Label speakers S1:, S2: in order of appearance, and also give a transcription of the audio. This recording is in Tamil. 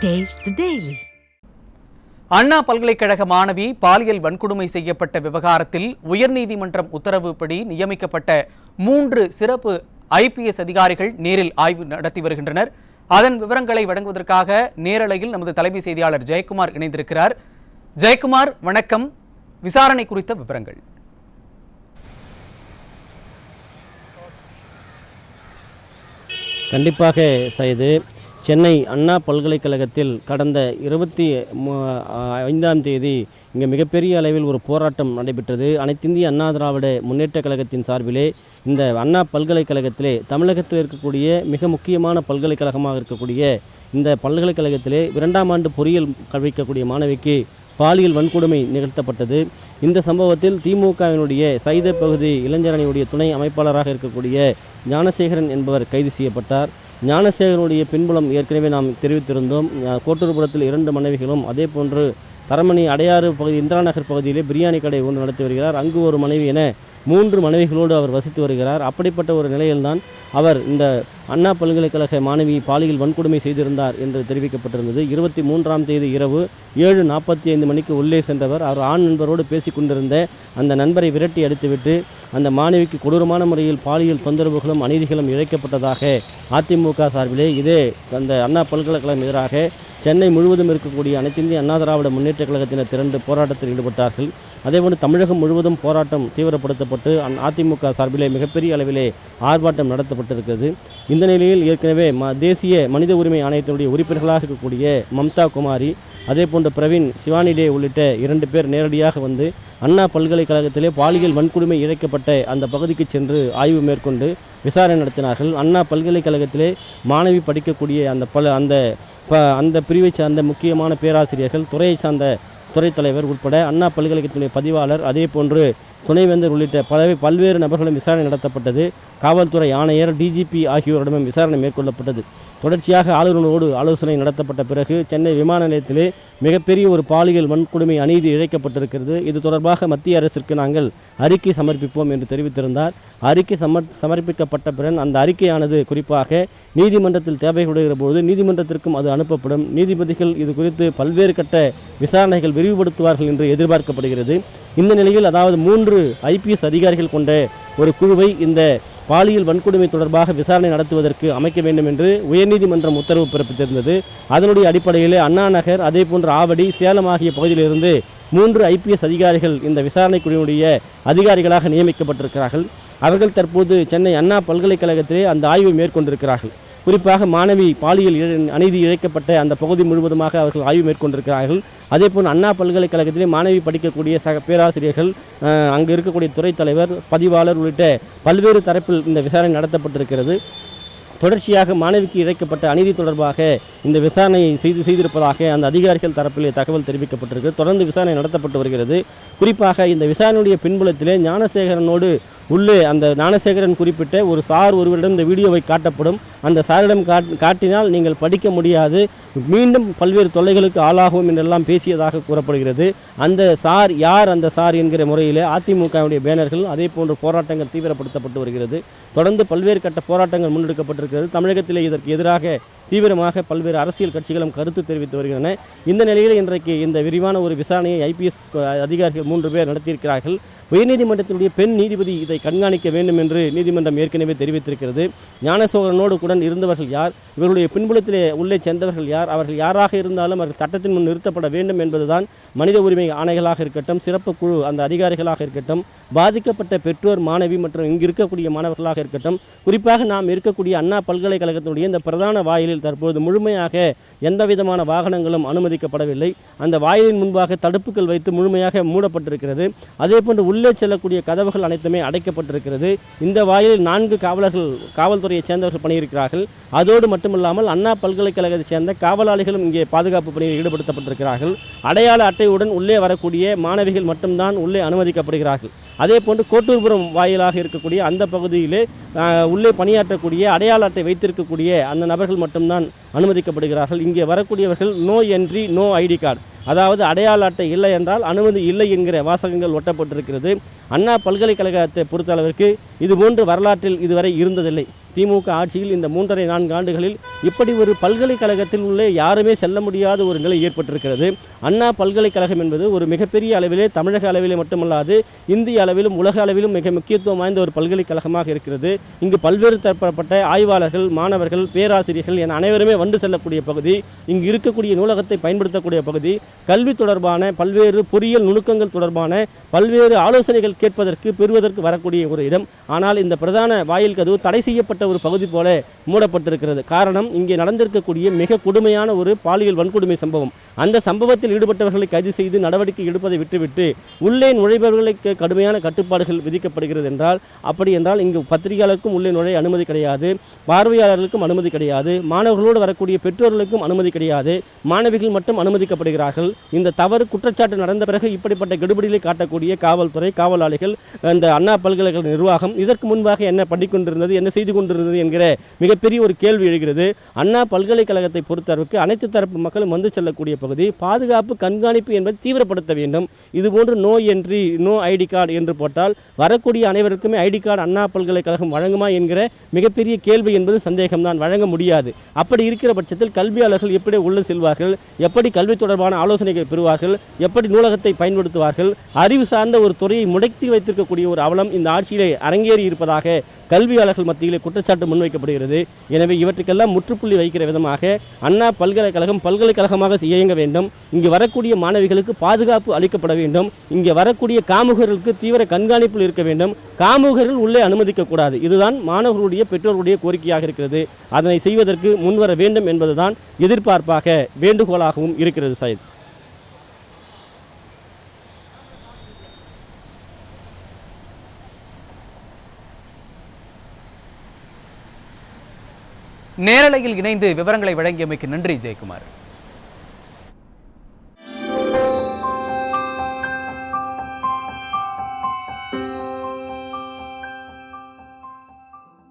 S1: Taste the Daily.
S2: அண்ணா பல்கலைக்கழக மாணவி பாலியல் வன்கொடுமை செய்யப்பட்ட விவகாரத்தில் உயர்நீதிமன்றம் உத்தரவுப்படி நியமிக்கப்பட்ட 3 சிறப்பு IPS அதிகாரிகள் நேரில் ஆய்வு நடத்தி வருகின்றனர். அதன் விவரங்களை வழங்குவதற்காக நேரலையில் நமது தலைமை செய்தியாளர் ஜெயக்குமார் இணைந்திருக்கிறார். ஜெயக்குமார், வணக்கம். விசாரணை குறித்த விவரங்கள்.
S3: கண்டிப்பாக சைது, சென்னை அண்ணா பல்கலைக்கழகத்தில் கடந்த 25ஆம் தேதி இங்கே மிகப்பெரிய அளவில் ஒரு போராட்டம் நடைபெற்றது. அனைத்திந்திய அண்ணா திராவிட முன்னேற்ற கழகத்தின் சார்பிலே இந்த அண்ணா பல்கலைக்கழகத்திலே தமிழகத்தில் இருக்கக்கூடிய மிக முக்கியமான பல்கலைக்கழகமாக இருக்கக்கூடிய இந்த பல்கலைக்கழகத்திலே 2ஆம் ஆண்டு பொறியியல் கற்பிக்கக்கூடிய மாணவிக்கு பாலியல் வன்கொடுமை நிகழ்த்தப்பட்டது. இந்த சம்பவத்தில் திமுகவினுடைய சைத பகுதி இளைஞரணியுடைய துணை அமைப்பாளராக இருக்கக்கூடிய ஞானசேகரன் என்பவர் கைது செய்யப்பட்டார். ஞானசேகரனுடைய பின்புலம் ஏற்கனவே நாம் தெரிவித்திருந்தோம். கோட்டூர்புரத்தில் 2 மனைவிகளும், அதே போன்று தரமணி அடையாறு பகுதி இந்திரா நகர் பகுதியிலே பிரியாணி கடை ஒன்று நடத்தி வருகிறார். அங்கு ஒரு மனைவி என 3 மனைவிகளோடு அவர் வசித்து வருகிறார். அப்படிப்பட்ட ஒரு நிலையில்தான் அவர் இந்த அண்ணா பல்கலைக்கழக மாணவி பாலியல் வன்கொடுமை செய்திருந்தார் என்று தெரிவிக்கப்பட்டிருந்தது. 23ஆம் தேதி இரவு 7:45 மணிக்கு உள்ளே சென்றவர் அவர் ஆண் நண்பரோடு பேசி கொண்டிருந்த அந்த நண்பரை விரட்டி அடித்துவிட்டு அந்த மாணவிக்கு கொடூரமான முறையில் பாலியல் தொந்தரவுகளும் அநீதிகளும் இழைக்கப்பட்டதாக அதிமுக சார்பிலே இதே அந்த அண்ணா பல்கலைக்கழகம் எதிராக சென்னை முழுவதும் இருக்கக்கூடிய அனைத்திந்திய அண்ணா திராவிட முன்னேற்ற கழகத்தினர் திரண்டு போராட்டத்தில் ஈடுபட்டார்கள். அதேபோன்று தமிழகம் முழுவதும் போராட்டம் தீவிரப்படுத்தப்பட்டு அதிமுக சார்பிலே மிகப்பெரிய அளவிலே ஆர்ப்பாட்டம் நடத்தப்பட்டிருக்கிறது. இந்த நிலையில் ஏற்கனவே தேசிய மனித உரிமை ஆணையத்தினுடைய உறுப்பினர்களாக இருக்கக்கூடிய மம்தா குமாரி, அதே போன்று பிரவீன் சிவானிடே உள்ளிட்ட 2 பேர் நேரடியாக வந்து அண்ணா பல்கலைக்கழகத்திலே பாலியல் வன்கொடுமை இழைக்கப்பட்ட அந்த பகுதிக்கு சென்று ஆய்வு மேற்கொண்டு விசாரணை நடத்தினார்கள். அண்ணா பல்கலைக்கழகத்திலே மாணவி படிக்கக்கூடிய அந்த பிரிவை சார்ந்த முக்கியமான பேராசிரியர்கள், துறையை சார்ந்த துறைத் தலைவர் உட்பட அண்ணா பல்கலைக்கழகத்தினுடைய பதிவாளர், அதே போன்று துணைவேந்தர் உள்ளிட்ட பல்வேறு நபர்களும் விசாரணை நடத்தப்பட்டது. காவல்துறை ஆணையர், DGP ஆகியோரிடமும் விசாரணை மேற்கொள்ளப்பட்டது. தொடர்ச்சியாக ஆளுநரோடு ஆலோசனை நடத்தப்பட்ட பிறகு சென்னை விமான நிலையத்திலே மிகப்பெரிய ஒரு பாலியல் வன்கொடுமை அநீதி இழைக்கப்பட்டிருக்கிறது. இது தொடர்பாக மத்திய அரசிற்கு நாங்கள் அறிக்கை சமர்ப்பிப்போம் என்று தெரிவித்திருந்தார். அறிக்கை சமர்ப்பிக்கப்பட்ட பிறகு அந்த அறிக்கையானது குறிப்பாக நீதிமன்றத்தில் தேவைப்படுகிற போது நீதிமன்றத்திற்கும் அது அனுப்பப்படும். நீதிபதிகள் இது குறித்து பல்வேறு கட்ட விசாரணைகள் விரிவுபடுத்துவார்கள் என்று எதிர்பார்க்கப்படுகிறது. இந்த நிலையில் அதாவது 3 IPS அதிகாரிகள் கொண்ட ஒரு குழுவை இந்த பாலியல் வன்கொடுமை தொடர்பாக விசாரணை நடத்துவதற்கு அமைக்க வேண்டும் என்று உயர்நீதிமன்றம் உத்தரவு பிறப்பித்திருந்தது. அதனுடைய அடிப்படையில் அண்ணா நகர், அதே போன்று ஆவடி, சேலம் ஆகிய பகுதியிலிருந்து 3 IPS அதிகாரிகள் இந்த விசாரணை குழுவினுடைய அதிகாரிகளாக நியமிக்கப்பட்டிருக்கிறார்கள். அவர்கள் தற்போது சென்னை அண்ணா பல்கலைக்கழகத்திலே அந்த ஆய்வை மேற்கொண்டிருக்கிறார்கள். குறிப்பாக மாணவி பாலியல் அநீதி இழைக்கப்பட்ட அந்த பகுதி முழுவதுமாக அவர்கள் ஆய்வு மேற்கொண்டிருக்கிறார்கள். அதேபோல் அண்ணா பல்கலைக்கழகத்திலே மாணவி படிக்கக்கூடிய பேராசிரியர்கள், அங்கு இருக்கக்கூடிய துறைத் தலைவர், பதிவாளர் உள்ளிட்ட பல்வேறு தரப்பில் இந்த விசாரணை நடத்தப்பட்டிருக்கிறது. தொடர்ச்சியாக மாணவிக்கு இழைக்கப்பட்ட அநீதி தொடர்பாக இந்த விசாரணையை செய்திருப்பதாக அந்த அதிகாரிகள் தரப்பிலே தகவல் தெரிவிக்கப்பட்டிருக்கு. தொடர்ந்து விசாரணை நடத்தப்பட்டு வருகிறது. குறிப்பாக இந்த விசாரணையுடைய பின்புலத்திலே ஞானசேகரனோடு உள்ளே அந்த ஞானசேகரன் குறிப்பிட்ட ஒரு சார் ஒருவரிடம் இந்த வீடியோவை காட்டப்படும். அந்த சாரிடம் காட்டினால் நீங்கள் படிக்க முடியாது, மீண்டும் பல்வேறு தொல்லைகளுக்கு ஆளாகும் என்றெல்லாம் பேசியதாக கூறப்படுகிறது. அந்த சார் யார், அந்த சார் என்கிற முறையில் அதிமுகவுடைய பேனர்கள், அதே போன்ற போராட்டங்கள் தீவிரப்படுத்தப்பட்டு வருகிறது. தொடர்ந்து பல்வேறு கட்ட போராட்டங்கள் முன்னெடுக்கப்பட்டிருக்கிறது. தமிழகத்திலே இதற்கு எதிராக தீவிரமாக பல்வேறு அரசியல் கட்சிகளும் கருத்து தெரிவித்து வருகின்றன. இந்த நிலையில் இன்றைக்கு இந்த விரிவான ஒரு விசாரணையை IPS அதிகாரிகள் 3 பேர் நடத்தியிருக்கிறார்கள். உயர்நீதிமன்றத்தினுடைய பெண் நீதிபதி இதை கண்காணிக்க வேண்டும் என்று நீதிமன்றம் ஏற்கனவே தெரிவித்திருக்கிறது. ஞானசேகரனோடு கூட இருந்தவர்கள் யார், இவர்களுடைய பின்புலத்திலே உள்ளே சென்றவர்கள் யார், அவர்கள் யாராக இருந்தாலும் அவர்கள் சட்டத்தின் முன் நிறுத்தப்பட வேண்டும் என்பதுதான் மனித உரிமை ஆணைகளாக இருக்கட்டும், சிறப்பு குழு அந்த அதிகாரிகளாக இருக்கட்டும், பாதிக்கப்பட்ட பெற்றோர், மாணவி மற்றும் இங்கு இருக்கக்கூடிய மாணவர்களாக இருக்கட்டும், குறிப்பாக நாம் இருக்கக்கூடிய அண்ணா பல்கலைக்கழகத்தினுடைய இந்த பிரதான வாயிலில் தற்போது முழுமையாக எந்தவிதமான வாகனங்களும் அனுமதிக்கப்படவில்லை. அந்த வாயிலின் முன்பாக தடுப்புகள் வைத்து முழுமையாக மூடப்பட்டிருக்கிறது. அதே போன்று உள்ளே செல்லக்கூடிய கதவுகள் அனைத்துமே அடைக்கப்பட்டிருக்கிறது. இந்த வாயிலில் 4 காவல்துறையைச் சேர்ந்தவர்கள் பணியிருக்கிறார்கள். அதோடு மட்டுமில்லாமல் அண்ணா பல்கலைக்கழகத்தை சேர்ந்த காவலாளிகளும் இங்கே பாதுகாப்பு பணியில் ஈடுபடுத்தப்பட்டிருக்கிறார்கள். அடையாள அட்டையுடன் உள்ளே வரக்கூடிய மாணவிகள் மட்டும்தான் உள்ளே அனுமதிக்கப்படுகிறார்கள். அதே போன்று கோட்டூர்புரம் வாயிலாக இருக்கக்கூடிய அந்த பகுதியிலே உள்ளே பணியாற்றக்கூடிய அடையாள அட்டை வைத்திருக்கக்கூடிய அந்த நபர்கள் மட்டும்தான் அனுமதிக்கப்படுகிறார்கள். இங்கே வரக்கூடியவர்கள் no entry, no ID card, அதாவது அடையாள அட்டை இல்லை என்றால் அனுமதி இல்லை என்கிற வாசகங்கள் ஒட்டப்பட்டிருக்கிறது. அண்ணா பல்கலைக்கழகத்தை பொறுத்தளவிற்கு இதுபோன்று வரலாற்றில் இதுவரை இருந்ததில்லை. திமுக ஆட்சியில் இந்த 3.5-4 ஆண்டுகளில் இப்படி ஒரு பல்கலைக்கழகத்தில் உள்ள யாருமே செல்ல முடியாத ஒரு நிலை ஏற்பட்டிருக்கிறது. அண்ணா பல்கலைக்கழகம் என்பது ஒரு மிகப்பெரிய அளவிலே தமிழக அளவிலே மட்டுமல்லாது இந்திய அளவிலும் உலக அளவிலும் மிக முக்கியத்துவம் வாய்ந்த ஒரு பல்கலைக்கழகமாக இருக்கிறது. இங்கு பல்வேறு தரப்பட்ட ஆய்வாளர்கள், மாணவர்கள், பேராசிரியர்கள் என அனைவருமே வந்து செல்லக்கூடிய பகுதி, இங்கு இருக்கக்கூடிய நூலகத்தை பயன்படுத்தக்கூடிய பகுதி, கல்வி தொடர்பான பல்வேறு பொறியியல் நுணுக்கங்கள் தொடர்பான பல்வேறு ஆலோசனைகள் கேட்பதற்கு பெறுவதற்கு வரக்கூடிய ஒரு இடம். ஆனால் இந்த பிரதான வாயில் கதவு தடை செய்யப்பட்ட ஒரு பகுதி போல மூடப்பட்டிருக்கிறது. காரணம், இங்கே நடந்திருக்கக்கூடிய மிக கொடுமையான ஒரு பாலியல் வன்கொடுமை சம்பவம். அந்த சம்பவத்தில் ஈடுபட்டவர்களை கைது செய்து நடவடிக்கை எடுப்பதை விட்டுவிட்டு உள்ளே நுழைபவர்களுக்கு கடுமையான கட்டுப்பாடுகள் விதிக்கப்படுகிறது என்றால், அப்படி என்றால் இங்கு பத்திரிகையாளருக்கும் உள்ளே நுழைய அனுமதி கிடையாது, பார்வையாளர்களுக்கும் அனுமதி கிடையாது, மாணவர்களோடு வரக்கூடிய பெற்றோர்களுக்கும் அனுமதி கிடையாது, மாணவிகள் மட்டும் அனுமதிக்கப்படுகிறார்கள். இந்த தவறு குற்றச்சாட்டு நடந்த பிறகு இப்படிப்பட்ட கெடுபிடிகளை காட்டக்கூடிய காவல்துறை, காவலாளிகள், இந்த அண்ணா பல்கலைக்கழக நிர்வாகம் இதற்கு முன்பாக என்ன பண்ணிக்கொண்டிருந்தது, என்ன செய்து கொண்டிருந்தது என்கிற மிகப்பெரிய ஒரு கேள்வி எழுகிறது. அண்ணா பல்கலைக்கழகத்தை பொறுத்தவரைக்கு அனைத்து தரப்பு மக்களும் வந்து செல்லக்கூடிய பகுதி, பாதுகாப்பு கண்காணிப்பு என்பதை தீவிரப்படுத்த வேண்டும். இதுபோன்று no entry, no ID card என்று போட்டால் வரக்கூடிய அனைவருக்குமே ஐடி கார்டு அண்ணா பல்கலைக்கழகம் வழங்குமா என்கிற மிகப்பெரிய கேள்வி என்பது சந்தேகம்தான். வழங்க முடியாது. அப்படி இருக்கிற பட்சத்தில் கல்வியாளர்கள் எப்படி உள்ள செல்வார்கள், எப்படி கல்வி தொடர்பான ஆலோசனைகள் பெறுவார்கள், எப்படி நூலகத்தை பயன்படுத்துவார்கள்? அறிவு சார்ந்த ஒரு துறையை முடக்கி வைத்திருக்கக்கூடிய ஒரு அவலம் இந்த ஆட்சியிலே அரங்கேறி இருப்பதாக கல்வியாளர்கள் மத்தியிலே குற்றச்சாட்டு முன்வைக்கப்படுகிறது. எனவே இவற்றுக்கெல்லாம் முற்றுப்புள்ளி வைக்கிற விதமாக அண்ணா பல்கலைக்கழகம் பல்கலைக்கழகமாக இயங்க வேண்டும். இங்கு வரக்கூடிய மாணவிகளுக்கு பாதுகாப்பு அளிக்கப்பட வேண்டும். இங்கே வரக்கூடிய காமுகர்களுக்கு தீவிர கண்காணிப்பில் இருக்க வேண்டும். காமுகர்கள் உள்ளே அனுமதிக்கக்கூடாது. இதுதான் மாணவர்களுடைய பெற்றோர்களுடைய கோரிக்கையாக இருக்கிறது. அதனை செய்வதற்கு முன்வர வேண்டும் என்பதுதான் எதிர்பார்ப்பாக, வேண்டுகோளாகவும் இருக்கிறது. சையத்,
S2: நேரலையில் இணைந்து விவரங்களை வழங்கியமைக்கு நன்றி ஜெயக்குமார்.